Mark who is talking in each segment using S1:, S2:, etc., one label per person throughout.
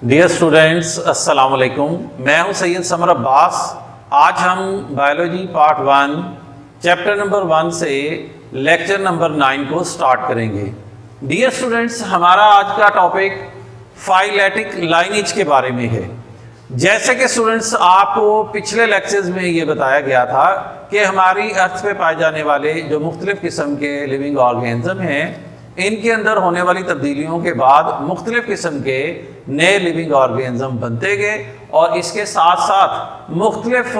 S1: Dear students, अस्सलाम वालेकुम। मैं हूं सैयद समर अब्बास। आज हम बायोलॉजी पार्ट 1 चैप्टर नंबर 1 से लेक्चर नंबर 9 को स्टार्ट करेंगे। डियर स्टूडेंट्स, हमारा आज का टॉपिक फाइलेटिक लाइनेज के बारे में है। जैसे कि स्टूडेंट्स, आपको पिछले लेक्चर्स में ये बताया गया था कि हमारी अर्थ पे पाए जाने वाले जो मुख्तलिफ किस्म के लिविंग ऑर्गेनिज्म हैं, इनके अंदर होने वाली तब्दीलियों के बाद मुख्तलिफ किस्म के नए लिविंग ऑर्गेनिज्म बनते गए और इसके साथ साथ मुख्तलिफ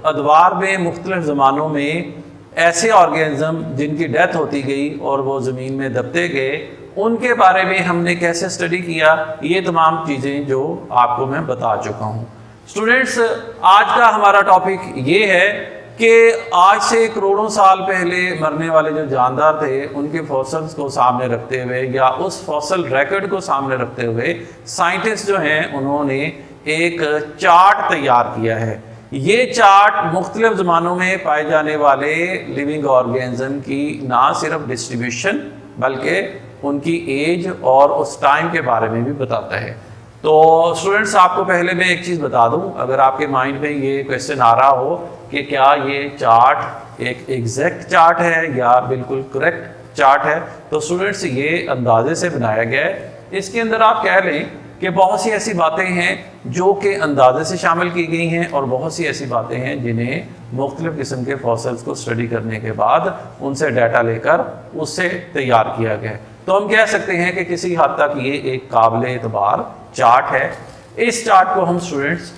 S1: अदवार में मुख्तलिफ ज़मानों में ऐसे ऑर्गेनिज्म जिनकी डेथ होती गई और वो ज़मीन में दबते गए, उनके बारे में हमने कैसे स्टडी किया, ये तमाम चीज़ें जो आपको मैं बता चुका हूँ। स्टूडेंट्स, आज का हमारा टॉपिक ये है कि आज से करोड़ों साल पहले मरने वाले जो जानदार थे, उनके फॉसल्स को सामने रखते हुए या उस फॉसल रिकॉर्ड को सामने रखते हुए साइंटिस्ट जो हैं उन्होंने एक चार्ट तैयार किया है। ये चार्ट मुख्तलिफ ज़मानों में पाए जाने वाले लिविंग ऑर्गेनिज्म की ना सिर्फ डिस्ट्रीब्यूशन बल्कि उनकी एज और उस टाइम के बारे में भी बताता है। तो स्टूडेंट्स, आपको पहले मैं एक चीज़ बता दूं, अगर आपके माइंड में ये क्वेश्चन आ रहा हो कि क्या ये चार्ट एक एग्जैक्ट चार्ट है या बिल्कुल करेक्ट चार्ट है, तो स्टूडेंट्स ये अंदाजे से बनाया गया है। इसके अंदर आप कह लें कि बहुत सी ऐसी बातें हैं जो कि अंदाजे से शामिल की गई हैं और बहुत सी ऐसी बातें हैं जिन्हें मुख्तलिफ किस्म के फॉसल्स को स्टडी करने के बाद उनसे डाटा लेकर उससे तैयार किया गया है। तो हम कह सकते हैं कि किसी हद तक ये एक काबिल एतबार चार्ट है। इस चार्ट को हम स्टूडेंट्स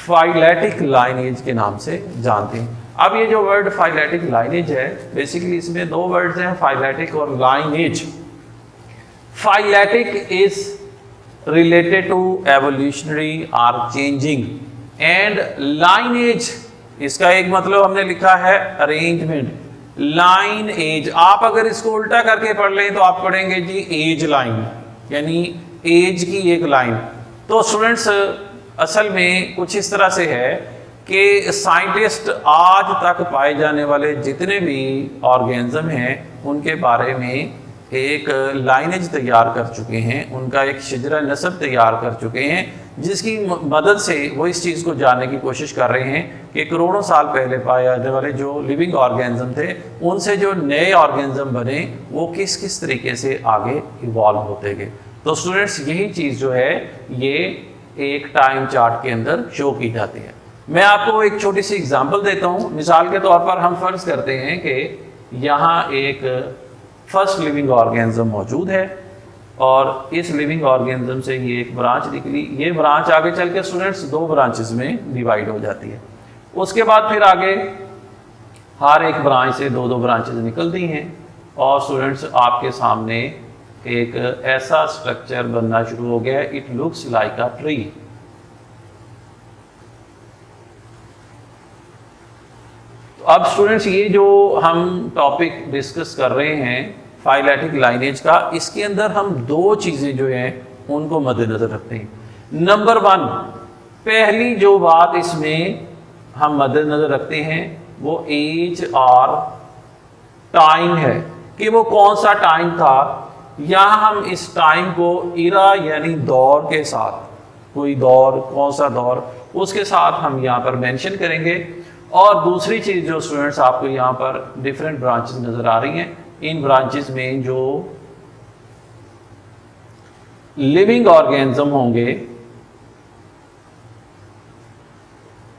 S1: फाइलेटिक लाइनेज के नाम से जानते हैं। अब ये जो वर्ड फाइलेटिक लाइनेज है, बेसिकली इसमें दो वर्ड्स हैं, फाइलेटिक और lineage. Phyletic is related to evolutionary or changing and lineage, इसका एक मतलब हमने लिखा है अरेंजमेंट। लाइन एज, आप अगर इसको उल्टा करके पढ़ लें तो आप पढ़ेंगे जी एज लाइन, यानी एज की एक लाइन। तो स्टूडेंट्स, असल में कुछ इस तरह से है कि साइंटिस्ट आज तक पाए जाने वाले जितने भी ऑर्गेनिज्म हैं उनके बारे में एक लाइनेज तैयार कर चुके हैं, उनका एक शजरा नस्ब तैयार कर चुके हैं, जिसकी मदद से वो इस चीज़ को जानने की कोशिश कर रहे हैं कि करोड़ों साल पहले पाए जाने वाले जो लिविंग ऑर्गेनिज्म थे, उनसे जो नए ऑर्गेनिज्म बने वो किस किस तरीके से आगे इवॉल्व होते गए। तो स्टूडेंट्स, यही चीज़ जो है ये एक टाइम चार्ट के अंदर शो की जाती है। मैं आपको एक छोटी सी एग्जाम्पल देता हूँ। मिसाल के तौर पर हम फर्ज करते हैं कि यहाँ एक फर्स्ट लिविंग ऑर्गेनिज्म मौजूद है और इस लिविंग ऑर्गेनिज्म से ये एक ब्रांच निकली। ये ब्रांच आगे चल के स्टूडेंट्स दो ब्रांचेस में डिवाइड हो जाती है। उसके बाद फिर आगे हर एक ब्रांच से दो दो ब्रांचेस निकलती हैं और स्टूडेंट्स आपके सामने एक ऐसा स्ट्रक्चर बनना शुरू हो गया है। It looks like a tree. अब स्टूडेंट्स, ये जो हम टॉपिक डिस्कस कर रहे हैं फाइलेटिक लाइनेज का, इसके अंदर हम दो चीज़ें जो हैं उनको मद्देनज़र रखते हैं। नंबर 1, पहली जो बात इसमें हम मद्देनज़र रखते हैं वो एज और टाइम है कि वो कौन सा टाइम था। यहाँ हम इस टाइम को इरा यानी दौर के साथ, कोई दौर, कौन सा दौर, उसके साथ हम यहाँ पर मेंशन करेंगे। और दूसरी चीज़ जो स्टूडेंट्स आपको यहाँ पर डिफरेंट ब्रांचेस नज़र आ रही हैं, इन ब्रांचेस में जो लिविंग ऑर्गेनिज्म होंगे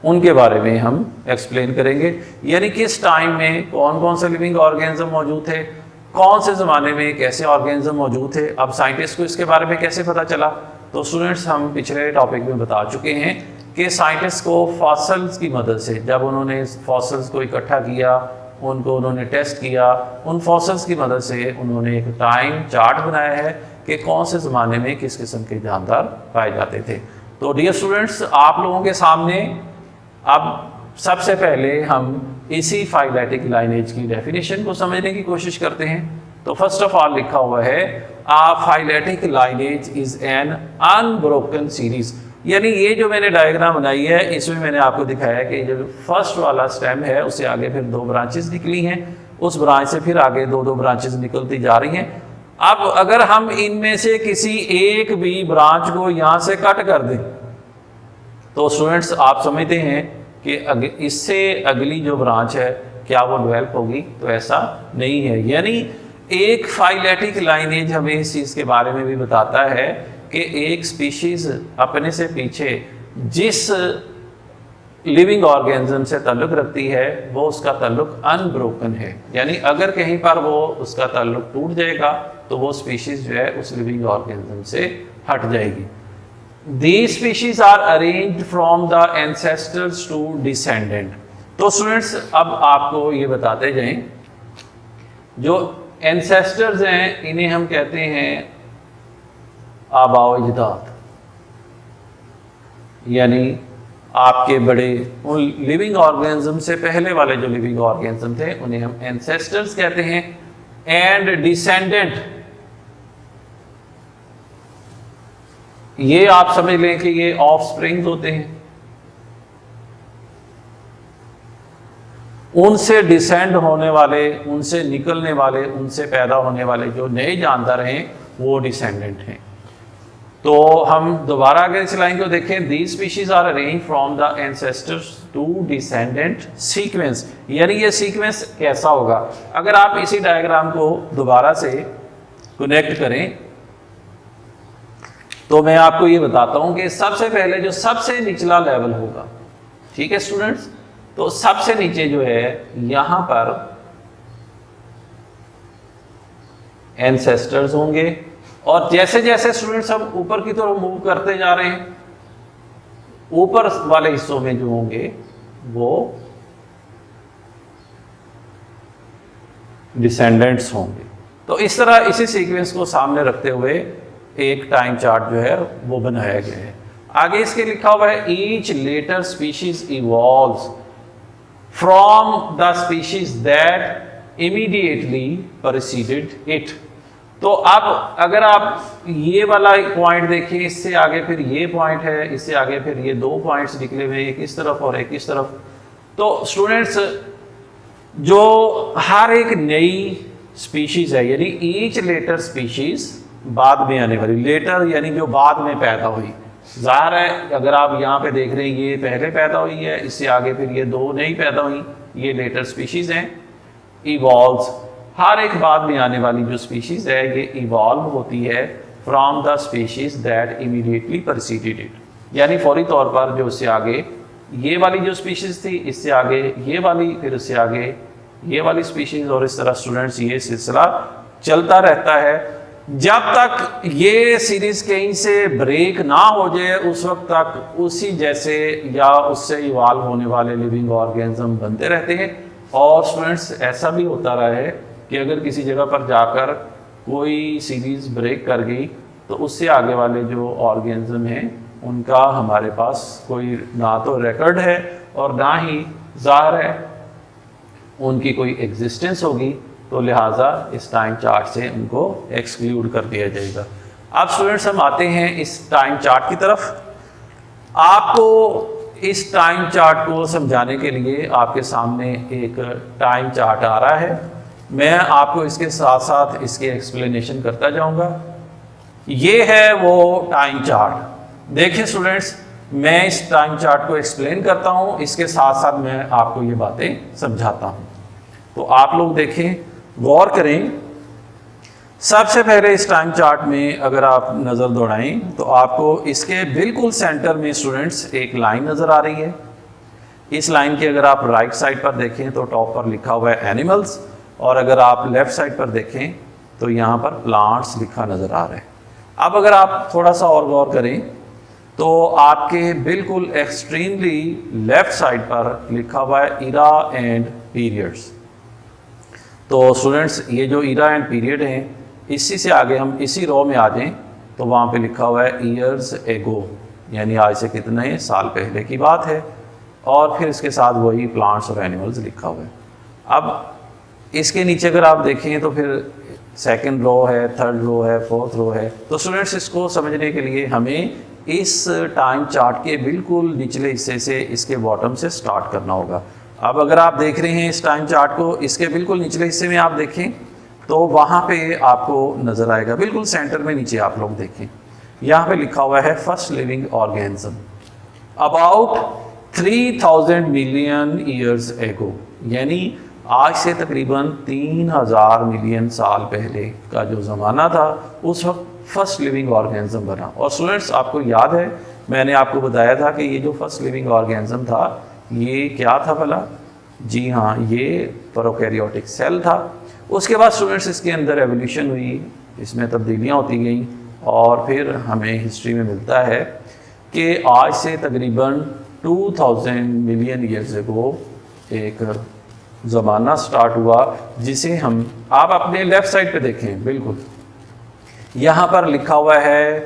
S1: उनके बारे में हम एक्सप्लेन करेंगे, यानी किस टाइम में कौन कौन से लिविंग ऑर्गेनिज्म मौजूद थे, कौन से ज़माने में कैसे ऑर्गेनिज्म मौजूद थे। अब साइंटिस्ट को इसके बारे में कैसे पता चला, तो स्टूडेंट्स हम पिछले टॉपिक में बता चुके हैं कि साइंटिस्ट को फॉसल्स की मदद से, जब उन्होंने फॉसल्स को इकट्ठा किया, उनको उन्होंने टेस्ट किया, उन फॉसल्स की मदद से उन्होंने एक टाइम चार्ट बनाया है कि कौन से ज़माने में किस किस्म के जानदार पाए जाते थे। तो डियर स्टूडेंट्स, आप लोगों के सामने अब सबसे पहले हम इसी फाइलेटिक लाइनेज की डेफिनेशन को समझने की कोशिश करते हैं। तो फर्स्ट ऑफ ऑल लिखा हुआ है phyletic lineage is an unbroken series, यानी ये जो मैंने डायग्राम बनाई है इसमें मैंने आपको दिखाया है कि जो फर्स्ट वाला स्टेम है उससे आगे फिर दो ब्रांचेस निकली हैं, उस ब्रांच से फिर आगे दो दो ब्रांचेस निकलती जा रही हैं अब अगर हम इनमें से किसी एक भी ब्रांच को यहाँ से कट कर दें तो स्टूडेंट्स आप समझते हैं कि इससे अगली जो ब्रांच है क्या वो डेवलप होगी, तो ऐसा नहीं है। यानी एक फाइलेटिक लाइनेज हमें इस चीज़ के बारे में भी बताता है कि एक स्पीशीज अपने से पीछे जिस लिविंग ऑर्गेनिज्म से ताल्लुक़ रखती है वो उसका ताल्लुक़ अनब्रोकन है। यानी अगर कहीं पर वो उसका ताल्लुक़ टूट जाएगा तो वो स्पीशीज जो है उस लिविंग ऑर्गेनिज्म से हट जाएगी। These species are arranged from the ancestors to descendant। तो स्टूडेंट्स अब आपको ये बताते जाएं, जो एंसेस्टर्स हैं इन्हें हम कहते हैं आबाओ अजदाद, यानी आपके बड़े उन लिविंग ऑर्गेनिज्म से पहले वाले जो लिविंग ऑर्गेनिज्म थे उन्हें हम एंसेस्टर्स कहते हैं। एंड डिसेंडेंट, ये आप समझ लें कि ये ऑफ स्प्रिंग्स होते हैं, उनसे डिसेंड होने वाले, उनसे निकलने वाले, उनसे पैदा होने वाले जो नए जानदार हैं वो डिसेंडेंट हैं। तो हम दोबारा अगर इस लाइन को देखें, these species are arrange from the ancestors to descendant sequence. यानी ये सीक्वेंस कैसा होगा, अगर आप इसी डायग्राम को दोबारा से कनेक्ट करें तो मैं आपको ये बताता हूं कि सबसे पहले जो सबसे निचला लेवल होगा, ठीक है स्टूडेंट्स, तो सबसे नीचे जो है यहां पर एंसेस्टर्स होंगे, और जैसे जैसे स्टूडेंट्स हम ऊपर की तरफ मूव करते जा रहे हैं ऊपर वाले हिस्सों में जो होंगे वो डिसेंडेंट्स होंगे। तो इस तरह इसी सीक्वेंस को सामने रखते हुए एक टाइम चार्ट जो है वो बनाया गया है। आगे इसके लिखा हुआ है each later species evolves from the species that immediately preceded it. तो अब अगर आप ये वाला पॉइंट देखें, इससे आगे फिर ये पॉइंट है, इससे आगे फिर ये दो पॉइंट्स निकले हुए, एक इस तरफ और एक इस तरफ। तो स्टूडेंट्स जो हर एक नई स्पीशीज है, यानी ईच लेटर स्पीशीज बाद में आने वाली, लेटर यानी जो बाद में पैदा हुई, जाहिर है अगर आप यहाँ पे देख रहे हैं ये पहले पैदा हुई है, इससे आगे फिर ये दो नई पैदा हुई, ये लेटर स्पीशीज हैं। इवॉल्व्स, हर एक बाद में आने वाली जो स्पीशीज है ये इवॉल्व होती है from the species that immediately preceded it, यानी फौरी तौर पर जो उससे आगे ये वाली जो स्पीशीज थी, इससे आगे ये वाली, फिर उससे आगे ये वाली स्पीशीज, और इस तरह स्टूडेंट्स ये सिलसिला चलता रहता है जब तक ये सीरीज कहीं से ब्रेक ना हो जाए, उस वक्त तक उसी जैसे या उससे इवॉल्व होने वाले लिविंग ऑर्गेनिज्म बनते रहते हैं। और स्टूडेंट्स ऐसा भी होता रहा है कि अगर किसी जगह पर जाकर कोई सीरीज ब्रेक कर गई तो उससे आगे वाले जो ऑर्गेनिज्म हैं उनका हमारे पास कोई ना तो रिकॉर्ड है और ना ही ज़ाहिर है उनकी कोई एग्जिस्टेंस होगी, तो लिहाजा इस टाइम चार्ट से उनको एक्सक्लूड कर दिया जाएगा। अब स्टूडेंट्स हम आते हैं इस टाइम चार्ट की तरफ। आपको इस टाइम चार्ट को समझाने के लिए आपके सामने एक टाइम चार्ट आ रहा है, मैं आपको इसके साथ साथ इसकी एक्सप्लेनेशन करता जाऊंगा। ये है वो टाइम चार्ट। देखिए स्टूडेंट्स, मैं इस टाइम चार्ट को एक्सप्लेन करता हूं, इसके साथ साथ मैं आपको ये बातें समझाता हूं। तो आप लोग देखें, गौर करें। सबसे पहले इस टाइम चार्ट में अगर आप नज़र दौड़ाएं तो आपको इसके बिल्कुल सेंटर में स्टूडेंट्स एक लाइन नज़र आ रही है। इस लाइन की अगर आप राइट साइड पर देखें तो टॉप पर लिखा हुआ है एनिमल्स, और अगर आप लेफ्ट साइड पर देखें तो यहाँ पर प्लांट्स लिखा नज़र आ रहा है। अब अगर आप थोड़ा सा और गौर करें तो आपके बिल्कुल एक्सट्रीमली लेफ्ट साइड पर लिखा हुआ है इरा एंड पीरियड्स। तो स्टूडेंट्स ये जो इरा एंड पीरियड हैं, इसी से आगे हम इसी रो में आ जाएं तो वहाँ पे लिखा हुआ है ईयर्स एगो, यानी आज से कितने साल पहले की बात है, और फिर इसके साथ वही प्लांट्स और एनिमल्स लिखा हुआ है। अब इसके नीचे अगर आप देखें तो फिर सेकंड रो है, थर्ड रो है, फोर्थ रो है। तो स्टूडेंट्स इसको समझने के लिए हमें इस टाइम चार्ट के बिल्कुल निचले हिस्से से, इसके बॉटम से स्टार्ट करना होगा। अब अगर आप देख रहे हैं इस टाइम चार्ट को, इसके बिल्कुल निचले हिस्से में आप देखें तो वहाँ पे आपको नज़र आएगा, बिल्कुल सेंटर में नीचे आप लोग देखें, यहाँ पे लिखा हुआ है first living organism about 3000 million years ago, यानी आज से तकरीबन 3000 मिलियन साल पहले का जो ज़माना था उस वक्त फर्स्ट लिविंग ऑर्गेनिज्म बना। और स्टूडेंट्स आपको याद है मैंने आपको बताया था कि ये जो फर्स्ट लिविंग ऑर्गेनिज्म था ये क्या था भला? जी हाँ, ये प्रोकैरियोटिक सेल था। उसके बाद स्टूडेंट्स इसके अंदर एवोल्यूशन हुई, इसमें तब्दीलियाँ होती गई और फिर हमें हिस्ट्री में मिलता है कि आज से तकरीबन 2000 मिलियन ईयर्स अगो एक ज़माना स्टार्ट हुआ जिसे हम, आप अपने लेफ़्ट साइड पे देखें, बिल्कुल यहाँ पर लिखा हुआ है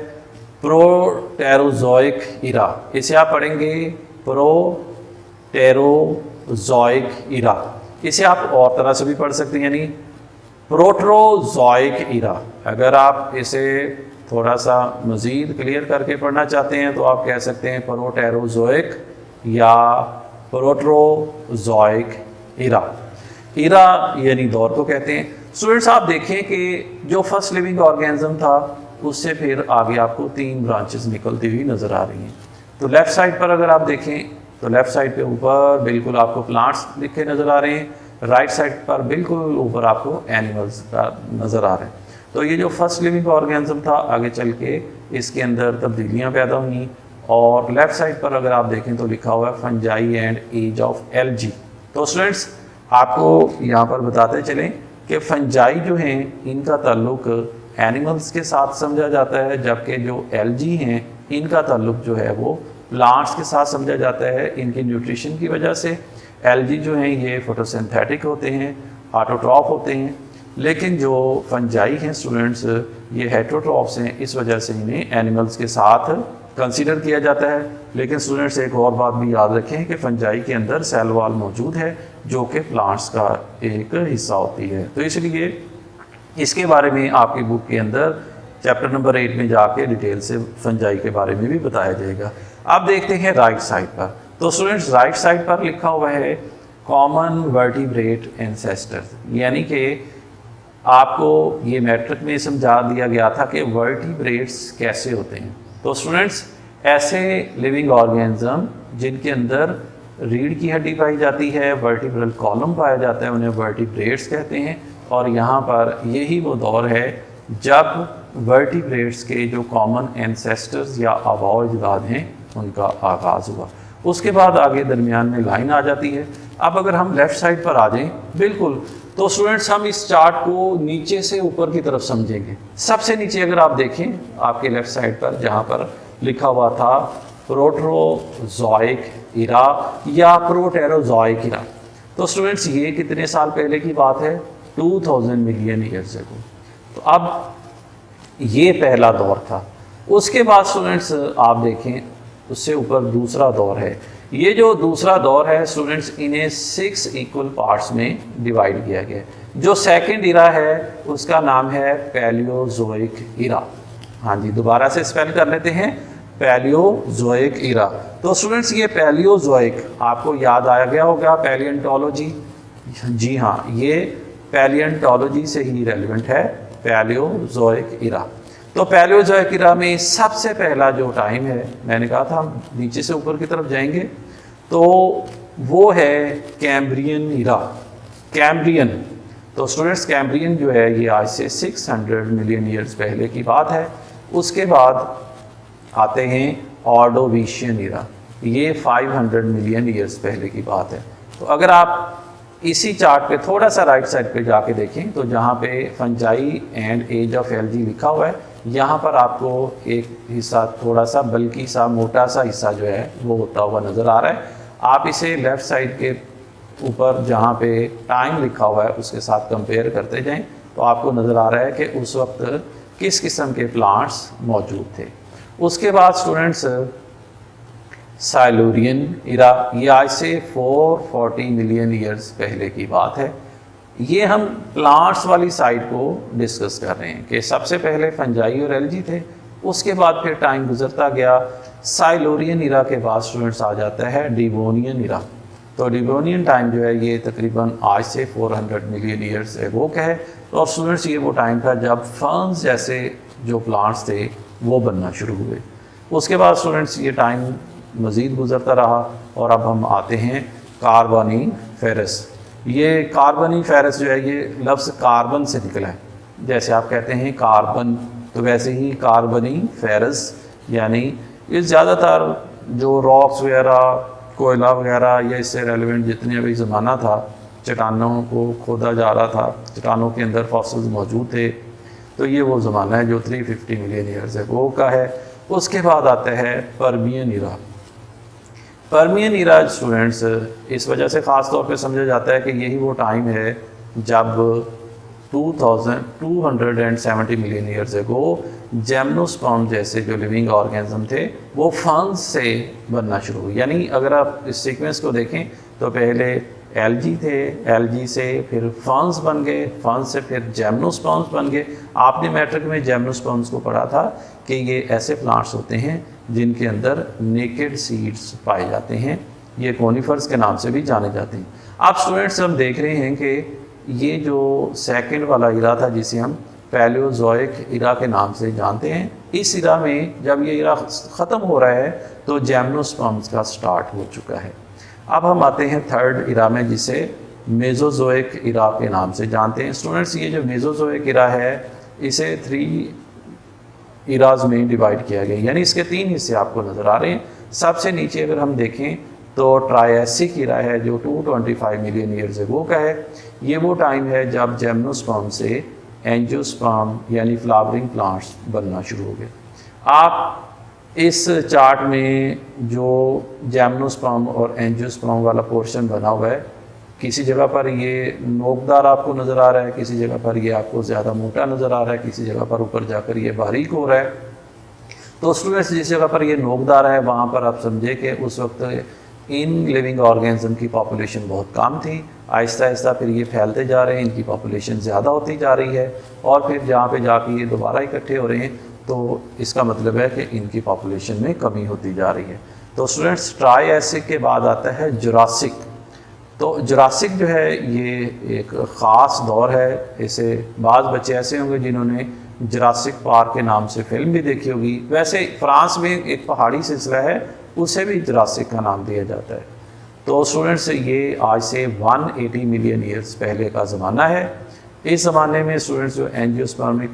S1: प्रोटेरोजोइक इरा। इसे आप पढ़ेंगे प्रोटेरोजोइक इरा। इसे आप और तरह से भी पढ़ सकते हैं, यानी प्रोटरोजोइक इरा। अगर आप इसे थोड़ा सा मज़ीद क्लियर करके पढ़ना चाहते हैं तो आप कह सकते हैं प्रोटेरोजोइक या प्रोटरोजोइक इरा। इरा यानी दौर को कहते हैं। स्टूडेंट्स आप देखें कि जो फर्स्ट लिविंग ऑर्गेनिज्म था उससे फिर आगे आपको 3 ब्रांचेस निकलती हुई नज़र आ रही हैं। तो लेफ़्ट साइड पर अगर आप देखें तो लेफ़्ट साइड पे ऊपर बिल्कुल आपको प्लांट्स लिखे नज़र आ रहे हैं, राइट साइड पर बिल्कुल ऊपर आपको एनिमल्स नज़र आ रहे हैं। तो ये जो फर्स्ट लिविंग ऑर्गेनिज्म था आगे चल के इसके अंदर तब्दीलियाँ पैदा हुई और लेफ़्ट साइड पर अगर आप देखें तो लिखा हुआ है fungi and age of algae. तो स्टूडेंट्स आपको यहाँ पर बताते चलें कि फंजाई जो हैं इनका ताल्लुक एनिमल्स के साथ समझा जाता है, जबकि जो एलजी हैं इनका ताल्लुक जो है वो प्लांट्स के साथ समझा जाता है। इनकी न्यूट्रिशन की वजह से एलजी जो हैं ये फोटोसिंथेटिक होते हैं, ऑटोट्रॉफ होते हैं, लेकिन जो फंजाई हैं स्टूडेंट्स ये हेटरोट्रॉफ्स हैं, इस वजह से इन्हें एनिमल्स के साथ कंसीडर किया जाता है। लेकिन स्टूडेंट्स एक और बात भी याद रखें कि फंजाई के अंदर सेल वॉल मौजूद है जो कि प्लांट्स का एक हिस्सा होती है। तो इसलिए इसके बारे में आपकी बुक के अंदर चैप्टर नंबर 8 में जाके डिटेल से फंजाई के बारे में भी बताया जाएगा। अब देखते हैं राइट साइड पर। तो स्टूडेंट्स राइट साइड पर लिखा हुआ है कॉमन वर्टिब्रेट एंसेस्टर्स, यानी कि आपको ये मैट्रिक में समझा दिया गया था कि वर्टिब्रेट्स कैसे होते हैं। तो स्टूडेंट्स ऐसे लिविंग ऑर्गेनिज्म जिनके अंदर रीढ़ की हड्डी पाई जाती है, वर्टिब्रल कॉलम पाया जाता है, उन्हें वर्टिब्रेट्स कहते हैं। और यहाँ पर यही वो दौर है जब वर्टिब्रेट्स के जो कॉमन एंसेस्टर्स या आबाओ अजदाद हैं उनका आगाज़ हुआ। उसके बाद आगे दरमियान में लाइन आ जाती है। अब अगर हम लेफ़्ट साइड पर आ जाएं बिल्कुल, तो स्टूडेंट्स हम इस चार्ट को नीचे से ऊपर की तरफ समझेंगे। सबसे नीचे अगर आप देखें आपके लेफ़्ट साइड पर जहाँ पर लिखा हुआ था प्रोटरोजोइक इरा या प्रोटेरोजोइक इरा, तो स्टूडेंट्स ये कितने साल पहले की बात है? 2000 मिलियन ईयर्स अगो। तो अब ये पहला दौर था। उसके बाद स्टूडेंट्स आप देखें उससे ऊपर दूसरा दौर है। ये जो दूसरा दौर है स्टूडेंट्स इन्हें 6 इक्वल पार्ट्स में डिवाइड किया गया है। जो सेकंड इरा है उसका नाम है पैलियोजोइक इरा। हाँ जी, दोबारा से स्पेल कर लेते हैं, पैलियोजोइक इरा। तो स्टूडेंट्स ये पैलियोजोइक आपको याद आया गया होगा पैलियंटोलॉजी। जी हाँ, ये पैलियंटोलॉजी से ही रेलिवेंट है पैलियोजोइक इरा। तो पैलियोजोइक इरा में सबसे पहला जो टाइम है, मैंने कहा था हम नीचे से ऊपर की तरफ जाएंगे, तो वो है कैम्ब्रियन इरा। कैम्ब्रियन, तो स्टूडेंट्स कैम्ब्रियन जो है ये आज से 600 मिलियन ईयर्स पहले की बात है। उसके बाद आते हैं ऑर्डोविशियन इरा, ये 500 मिलियन ईयर्स पहले की बात है। तो अगर आप इसी चार्ट पे थोड़ा सा राइट साइड पे जाके देखें तो जहाँ पे fungi and age of algae लिखा हुआ है, यहाँ पर आपको एक हिस्सा थोड़ा सा बल्कि सा मोटा सा हिस्सा जो है वो होता हुआ नज़र आ रहा है। आप इसे लेफ़्ट साइड के ऊपर जहाँ पे टाइम लिखा हुआ है उसके साथ कंपेयर करते जाएं तो आपको नज़र आ रहा है कि उस वक्त किस किस्म के प्लांट्स मौजूद थे। उसके बाद स्टूडेंट्स साइलूरियन इरा, ये आज से 440 मिलियन ईयर्स पहले की बात है। ये हम प्लांट्स वाली साइड को डिस्कस कर रहे हैं कि सबसे पहले फंजाई और एलजी थे, उसके बाद फिर टाइम गुजरता गया। साइलूरियन इरा के बाद स्टूडेंट्स आ जाता है डिवोनियन इरा। तो डिवोनियन टाइम जो है ये तकरीबन आज से 400 मिलियन ईयर्स एगो का है। और स्टूडेंट्स ये वो टाइम था जब फर्न्स जैसे जो प्लांट्स थे वो बनना शुरू हुए। उसके बाद स्टूडेंट्स ये टाइम मज़ीद गुजरता रहा और अब हम आते हैं कार्बोनिफेरस। ये कार्बोनिफेरस जो है ये लफ्ज़ कार्बन से निकला है, जैसे आप कहते हैं कार्बन तो वैसे ही कार्बोनिफेरस, यानी ये ज़्यादातर जो रॉक्स वगैरह, कोयला वगैरह या इससे रेलिवेंट जितने अभी ज़माना था, चट्टानों को खोदा जा रहा था, चट्टानों के अंदर फॉसिल्स मौजूद थे, तो ये वो ज़माना है जो 350 मिलियन ईयर्स अगो का है। उसके बाद आता है Permian era. Permian era students इस वजह से ख़ास तौर पे समझा जाता है कि यही वो टाइम है जब 2270 मिलियन ईयर्स अगो जिम्नोस्पर्म जैसे जो लिविंग ऑर्गेनिज्म थे वो फर्न्स से बनना शुरू हुए। यानी अगर आप इस सीक्वेंस को देखें तो पहले एल्गी थे, एल्गी से फिर फर्न्स बन गए, फर्न्स से फिर जिम्नोस्पर्म्स बन गए। आपने मैट्रिक में जिम्नोस्पर्म्स को पढ़ा था कि ये ऐसे प्लांट्स होते हैं जिनके अंदर नेकेड सीड्स पाए जाते हैं, ये कोनिफर्स के नाम से भी जाने जाते हैं। आप स्टूडेंट्स हम देख रहे हैं कि ये जो सेकंड वाला इरा था जिसे हम पैलियोजोइक इरा के नाम से जानते हैं, इस इरा में जब ये इरा ख़त्म हो रहा है तो जिम्नोस्पर्म्स का स्टार्ट हो चुका है। अब हम आते हैं थर्ड इरा में जिसे मेसोजोइक इरा के नाम से जानते हैं। स्टूडेंट्स ये जो मेसोजोइक इरा है इसे 3 इराज में डिवाइड किया गया, यानी इसके 3 हिस्से आपको नज़र आ रहे हैं। सबसे नीचे अगर हम देखें तो ट्रायसिक इरा है जो 225 मिलियन ईयर्स अगो का है। ये वो टाइम है जब जिम्नोस्पर्म से एंजियोस्पर्म यानी फ्लावरिंग प्लांट्स बनना शुरू हो गए। आप इस चार्ट में जो जिम्नोस्पर्म और एंजियोस्पर्म वाला पोर्शन बना हुआ है, किसी जगह पर ये नोकदार आपको नज़र आ रहा है, किसी जगह पर ये आपको ज़्यादा मोटा नज़र आ रहा है, किसी जगह पर ऊपर जाकर ये बारीक हो रहा है। तो स्टूडेंट्स जिस जगह पर ये नोकदार है वहाँ पर आप समझे कि उस वक्त इन लिविंग ऑर्गेनिज्म की पॉपुलेशन बहुत कम थी। आहिस्ता आहिस्ता फिर ये फैलते जा रहे हैं, इनकी पॉपुलेशन ज़्यादा होती जा रही है और फिर जहाँ पे जाके ये दोबारा इकट्ठे हो रहे हैं तो इसका मतलब है कि इनकी पॉपुलेशन में कमी होती जा रही है। तो स्टूडेंट्स ट्रायसिक के बाद आता है जुरासिक। तो जुरासिक जो है ये एक ख़ास दौर है। इसे बाज़ बच्चे ऐसे होंगे जिन्होंने जुरासिक पार्क के नाम से फिल्म भी देखी होगी। वैसे फ्रांस में एक पहाड़ी सिलसिला है उसे भी जुरासिक का नाम दिया जाता है। तो स्टूडेंट्स ये आज से 180 मिलियन ईयर्स पहले का ज़माना है। इस ज़माने में स्टूडेंट्स जो एंजियोस्पर्मिक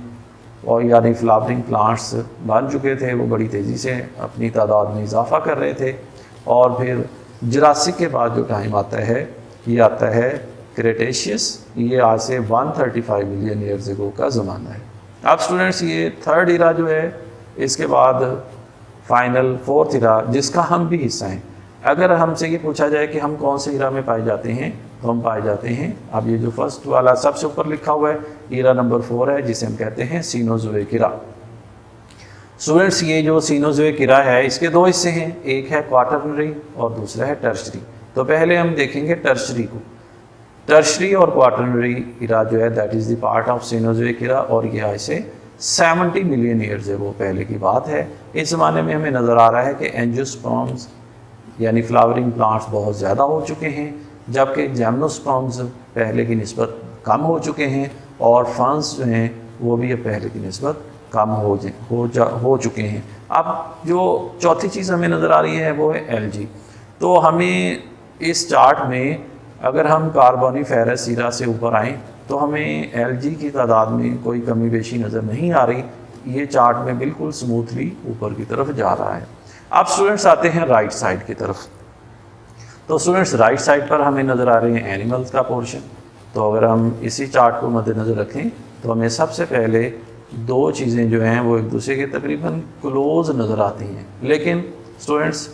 S1: और यानी फ्लावरिंग प्लांट्स बन चुके थे वो बड़ी तेज़ी से अपनी तादाद में इजाफा कर रहे थे। और फिर जुरासिक के बाद जो टाइम आता है ये आता है क्रेटेशियस। ये आज से 135 मिलियन ईयर्स अगो का ज़माना है। अब स्टूडेंट्स ये थर्ड इरा जो है इसके बाद फाइनल फोर्थ इरा जिसका हम भी हिस्सा हैं। अगर हमसे ये पूछा जाए कि हम कौन से इरा में पाए जाते हैं तो हम पाए जाते हैं, अब ये जो फर्स्ट वाला सबसे ऊपर लिखा हुआ है इरा नंबर 4 है जिसे हम कहते हैं सीनोजोइक इरा। स्टूडेंट्स ये जो सीनोजोइक इरा है इसके 2 हिस्से हैं, एक है क्वाटरनरी और दूसरा है टर्शरी। तो पहले हम देखेंगे टर्शरी को। टर्शरी और क्वाटरनरी इरा जो है that is the part of cenozoic era और ये आज से 70 मिलियन ईयर्स है वो पहले की बात है। इस ज़माने में हमें नज़र आ रहा है कि एंजियोस्पर्म्स यानी फ्लावरिंग प्लांट्स बहुत ज़्यादा हो चुके हैं, जबकि जिम्नोस्पर्म्स पहले की निस्बत कम हो चुके हैं और फर्न्स जो हैं वो भी अब पहले की निस्बत कम हो चुके हैं। अब जो चौथी चीज़ हमें नज़र आ रही है वो है एल्गी। तो हमें इस चार्ट में अगर हम कार्बोनिफेरस इरा से ऊपर आएँ तो हमें एल्गी की तादाद में कोई कमी बेशी नज़र नहीं आ रही। ये चार्ट में बिल्कुल स्मूथली ऊपर की तरफ जा रहा है। अब स्टूडेंट्स आते हैं राइट साइड की तरफ। तो स्टूडेंट्स राइट साइड पर हमें नज़र आ रहे हैं एनिमल्स का पोर्शन। तो अगर हम इसी चार्ट को मद्देनज़र रखें तो हमें सबसे पहले 2 चीज़ें जो हैं वो एक दूसरे के तकरीबन क्लोज नज़र आती हैं। लेकिन स्टूडेंट्स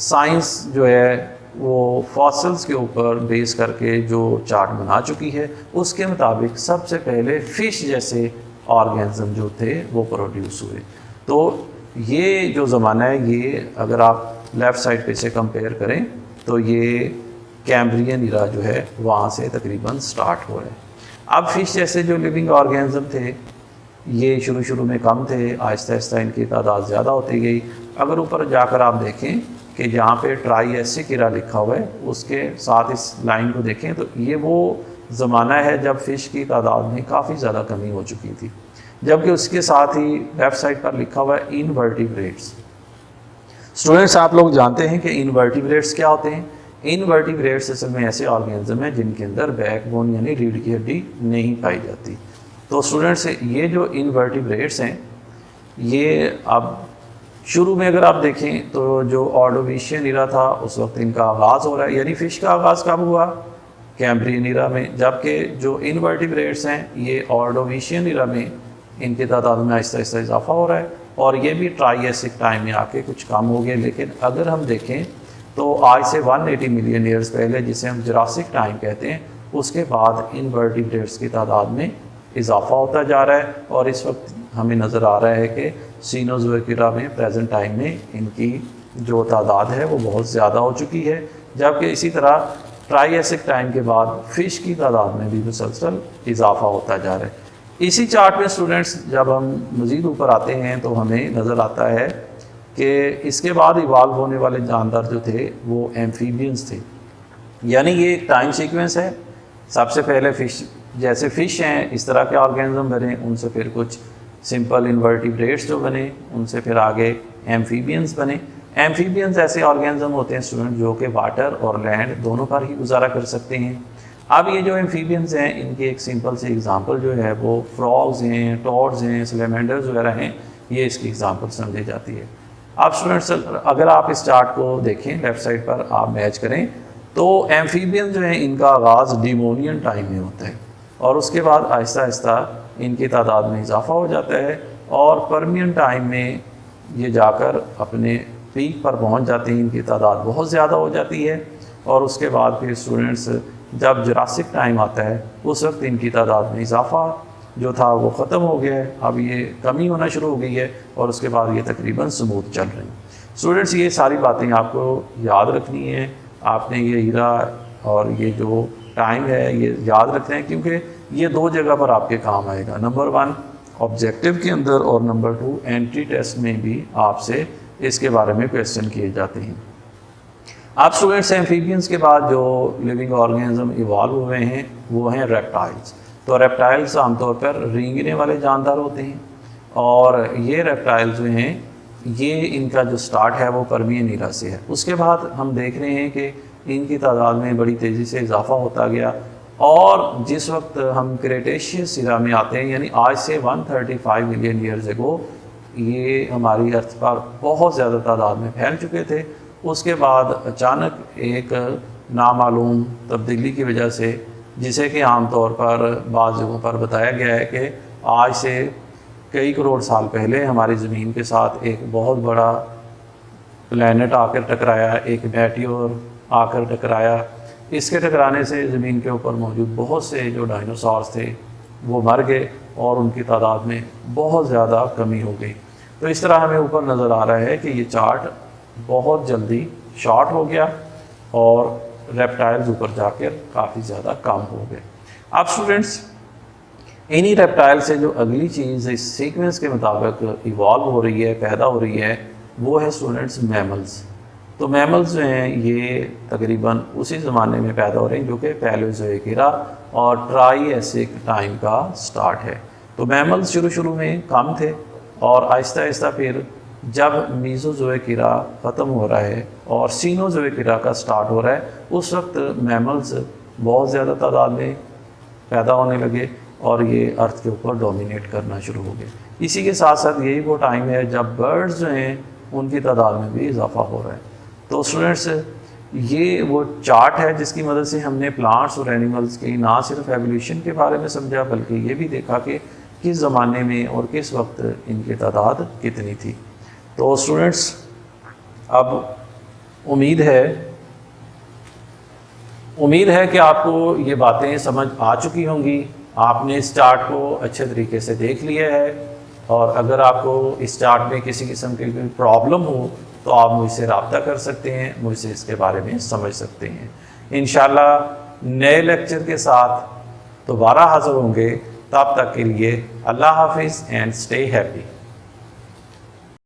S1: साइंस जो है वो फॉसिल्स के ऊपर बेस करके जो चार्ट बना चुकी है उसके मुताबिक सबसे पहले फ़िश जैसे ऑर्गेनिज्म जो थे वो प्रोड्यूस हुए। तो ये जो ज़माना है ये अगर आप लेफ़्ट साइड पे से कंपेयर करें तो ये कैम्ब्रियन इरा जो है वहाँ से तकरीबन स्टार्ट हो रहा है। अब फ़िश जैसे जो लिविंग ऑर्गेनिज्म थे ये शुरू में कम थे, आहिस्ता आहिस्ता इनकी तादाद ज़्यादा होती गई। अगर ऊपर जाकर आप देखें कि जहाँ पे ट्रायसिक इरा लिखा हुआ है उसके साथ इस लाइन को देखें तो ये वो ज़माना है जब फ़िश की तादाद में काफ़ी ज़्यादा कमी हो चुकी थी, जबकि उसके साथ ही वेबसाइट पर लिखा हुआ है इनवर्टिब्रेट्स। स्टूडेंट्स, आप लोग जानते हैं कि इनवर्टिब्रेट्स क्या होते हैं? इनवर्टिब्रेट्स असल में ऐसे ऑर्गेनिज्म हैं जिनके अंदर बैकबोन यानी रीढ़ की हड्डी नहीं पाई जाती। तो स्टूडेंट्स, ये जो इनवर्टिब्रेट्स हैं, ये अब शुरू में अगर आप देखें तो जो ऑर्डोविशियन ईरा था उस वक्त इनका आगाज़ हो रहा है, यानी फ़िश का आगाज़ कब हुआ? कैम्ब्रियन ईरा में। जबकि जो इनवर्टिब्रेट्स हैं ये ऑर्डोविशियन ईरा में इनकी तादाद में आहिस्ता आहिस्ता इजाफा हो रहा है, और ये भी ट्राइएसिक टाइम में आके कुछ कम हो गए। लेकिन अगर हम देखें तो आज से 180 मिलियन ईयर्स पहले, जिसे हम जुरासिक टाइम कहते हैं, उसके बाद इनवर्टिब्रेट्स की तादाद में इजाफा होता जा रहा है, और इस वक्त हमें नज़र आ रहा है कि सीनोज़ोइक ईरा में प्रेजेंट टाइम में इनकी जो तादाद है वो बहुत ज़्यादा हो चुकी है। जबकि इसी तरह ट्राइएसिक टाइम के बाद फ़िश की तादाद में भी मुसलसल इजाफा होता जा रहा है। इसी चार्ट में स्टूडेंट्स जब हम मज़ीद ऊपर आते हैं तो हमें नज़र आता है कि इसके बाद इवाल्व होने वाले जानदार जो थे वो एम्फीबियंस थे, यानी ये एक टाइम सीक्वेंस है। सबसे पहले फ़िश, जैसे फ़िश हैं इस तरह के ऑर्गेनिज्म बने, उनसे फिर कुछ सिंपल इनवर्टिब्रेट्स जो बने, उनसे फिर आगे एम्फीबियंस बने। एम्फीबियंस ऐसे ऑर्गेनिज्म होते हैं स्टूडेंट जो कि वाटर और लैंड दोनों पर ही गुजारा कर सकते हैं। अब ये जो एम्फीबियंस हैं इनकी एक सिंपल सी एग्जांपल जो है वो फ्रॉग्स हैं, टॉड्स हैं, सैलेमेंडर्स वगैरह हैं, ये इसकी एग्जांपल समझी जाती है। अब स्टूडेंट्स अगर आप इस चार्ट को देखें, लेफ़्ट साइड पर आप मैच करें, तो एम्फीबियन जो हैं इनका आगाज़ डिमोनियन टाइम में होता है, और उसके बाद आहिस्ता आहिस्ता इनकी तादाद में इजाफा हो जाता है, और परमियन टाइम में ये जाकर अपने पीक पर पहुंच जाते हैं, इनकी तादाद बहुत ज़्यादा हो जाती है। और उसके बाद फिर स्टूडेंट्स जब जुरासिक टाइम आता है उस वक्त इनकी तादाद में इजाफा जो था वो ख़त्म हो गया है, अब ये कमी होना शुरू हो गई है, और उसके बाद ये तकरीबन स्मूथ चल रही हैं। स्टूडेंट्स, ये सारी बातें आपको याद रखनी है, आपने ये हीरा और ये जो टाइम है ये याद रखना है, क्योंकि ये दो जगह पर आपके काम आएगा। नंबर 1 ऑब्जेक्टिव के अंदर, और नंबर 2 एंट्री टेस्ट में भी आपसे इसके बारे में क्वेश्चन किए जाते हैं। अब स्टूडेंट्स, एम्फीबियंस के बाद जो लिविंग ऑर्गेनिज्म इवॉल्व हुए हैं वो हैं रेप्टाइल्स। तो रेप्टाइल्स आमतौर पर रेंगने वाले जानदार होते हैं, और ये रेप्टाइल्स जो हैं ये इनका जो स्टार्ट है वो पर्मियन ईरा से है। उसके बाद हम देख रहे हैं कि इनकी तादाद में बड़ी तेज़ी से इजाफा होता गया, और जिस वक्त हम क्रेटेशियस ईरा में आते हैं, यानी आज से 135 मिलियन ईयर्स एगो ये हमारी अर्थ पर बहुत ज़्यादा तादाद में फैल चुके थे। उसके बाद अचानक एक नामालूम तब्दीली की वजह से, जिसे कि आम तौर पर बाज़ जगहों पर बताया गया है कि आज से कई करोड़ साल पहले हमारी ज़मीन के साथ एक बहुत बड़ा प्लैनेट आकर टकराया, एक मेटियोर आकर टकराया। इसके टकराने से ज़मीन के ऊपर मौजूद बहुत से जो डायनासोर्स थे वो मर गए, और उनकी तादाद में बहुत ज़्यादा कमी हो गई। तो इस तरह हमें ऊपर नज़र आ रहा है कि ये चार्ट बहुत जल्दी शॉर्ट हो गया, और रेप्टाइल्स ऊपर जाकर काफ़ी ज़्यादा कम हो गए। अब स्टूडेंट्स, इन्हीं रेप्टाइल से जो अगली चीज़ इस सीक्वेंस के मुताबिक इवॉल्व हो रही है, पैदा हो रही है, वो है स्टूडेंट्स मैमल्स। तो मैमल्स जो हैं ये तकरीबन उसी ज़माने में पैदा हो रहे हैं जो कि पैलेओज़ोइक ईरा और ट्राइएसिक टाइम का स्टार्ट है। तो मैमल्स शुरू में कम थे, और आहिस्ता आहिस्ता फिर जब मीज़ोज़ोइक ईरा ख़त्म हो रहा है और सीनोज़ोइक ईरा का स्टार्ट हो रहा है, उस वक्त मैमल्स बहुत ज़्यादा तादाद में पैदा होने लगे, और ये अर्थ के ऊपर डोमिनेट करना शुरू हो गए। इसी के साथ साथ यही वो टाइम है जब बर्ड्स जो हैं उनकी तादाद में भी इजाफा हो रहा है। तो स्टूडेंट्स, ये वो चार्ट है जिसकी मदद से हमने प्लांट्स और एनिमल्स की ना सिर्फ एवोल्यूशन के बारे में समझा, बल्कि ये भी देखा कि किस ज़माने में और किस वक्त इनकी तादाद कितनी थी। तो स्टूडेंट्स, अब उम्मीद है कि आपको ये बातें समझ आ चुकी होंगी। आपने इस चार्ट को अच्छे तरीके से देख लिया है, और अगर आपको इस चार्ट में किसी किस्म की कोई प्रॉब्लम हो तो आप मुझसे रब्ता कर सकते हैं, मुझसे इसके बारे में समझ सकते हैं। इंशाल्लाह नए लेक्चर के साथ दोबारा हाज़िर होंगे। तब तक के लिए अल्लाह हाफिज़ एंड स्टे हैप्पी।